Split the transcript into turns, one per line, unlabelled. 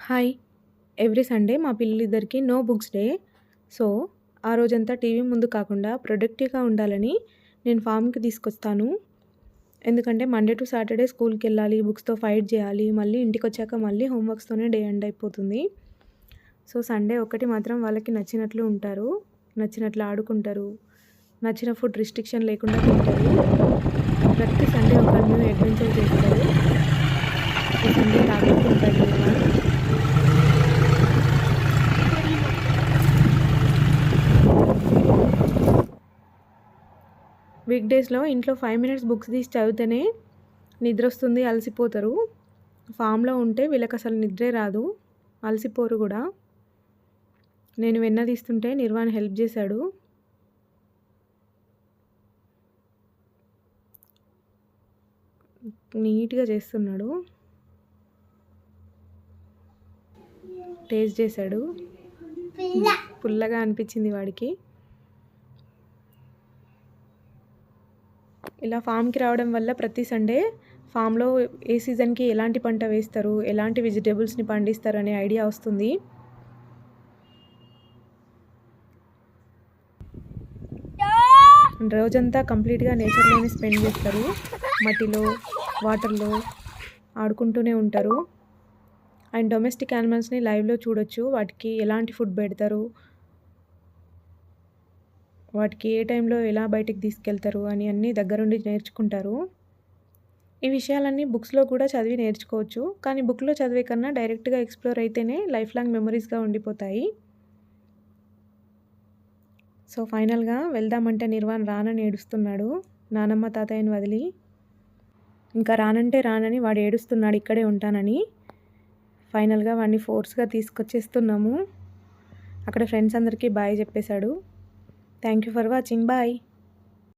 Hi! Every Sunday మా పిల్లలిద్దరికీ no books day. So, ఆ రోజంతా టీవీ ముందు కాకుండా ప్రొడక్టివ్‌గా ఉండాలని నేను ఫార్మ్‌కి తీసుకొస్తాను. ఎందుకంటే మండే టు సాటర్‌డే స్కూల్‌కెళ్ళాలి, బుక్స్‌తో ఫైట్ జేయాలి. మళ్ళీ ఇంటికొచ్చాక మళ్ళీ హోంవర్క్స్‌తోనే డే ఎండ్ అయిపోతుంది. సో, సండే ఒక్కటి మాత్రం వాళ్ళకి నచ్చినట్లు ఉంటారు. నచ్చినట్లు ఆడుకుంటారు. నచ్చిన ఫుడ్ రిస్ట్రిక్షన్ లేకుండా తింటారు. ప్రతి సండే ఒక న్యూ అడ్వెంచర్ చేస్తారు. ఈ సండే తాగుతుంటాడు నిర్వాణ్. వీక్ డేస్‌లో ఇంట్లో 5 మినిట్స్ బుక్స్ తీసి చదివితేనే నిద్రొస్తుంది, అలసిపోతారు. ఫామ్‌లో ఉంటే వీళ్ళకసలు నిద్రే రాదు. అలసిపోరు గూడా. నేను వెన్న తీస్తుంటే నిర్వాణ్ హెల్ప్ జేశాడు. నీట్‌గా చేస్తున్నాడు. టేస్ట్ చేశాడు. పుల్లగా అనిపించింది వాడికి. ఇలా ఫామ్‌కి రావడం వల్ల ప్రతి సండే ఫామ్‌లో ఏ సీజన్‌కి ఎలాంటి పంట వేస్తారు, ఎలాంటి వెజిటబుల్స్‌ని పండిస్తారనే ఐడియా వస్తుంది. రోజంతా కంప్లీట్‌గా నేచర్‌లోనే స్పెండ్ చేస్తారు. మట్టిలో, వాటర్‌లో ఆడుకుంటూనే ఉంటారు. అండ్ డొమెస్టిక్ యానిమల్స్‌ని లైవ్‌లో చూడొచ్చు. వాటికి ఎలాంటి ఫుడ్ పెడతారు, వాటికి ఏ టైంలో ఎలా బయటికి తీసుకెళ్తారు అని అన్నీ దగ్గరుండి నేర్చుకుంటారు. ఈ విషయాలన్నీ బుక్స్‌లో కూడా చదివి నేర్చుకోవచ్చు. కానీ బుక్‌లో చదివే కన్నా డైరెక్ట్‌గా ఎక్స్‌ప్లోర్ అయితేనే లైఫ్ లాంగ్ మెమోరీస్‌గా ఉండిపోతాయి. సో, ఫైనల్‌గా వెళ్దామంటే నిర్వాణ్ రానని ఏడుస్తున్నాడు. నానమ్మ, తాతయ్యని వదిలి. ఇంకా రానంటే రానని వాడు ఏడుస్తున్నాడు ఇక్కడే ఉంటానని. ఫైనల్‌గా వాడిని ఫోర్స్‌గా తీసుకొచ్చేస్తున్నాము. అక్కడ ఫ్రెండ్స్ అందరికీ బాయ్ చెప్పేశాడు. Thank you for watching. Bye.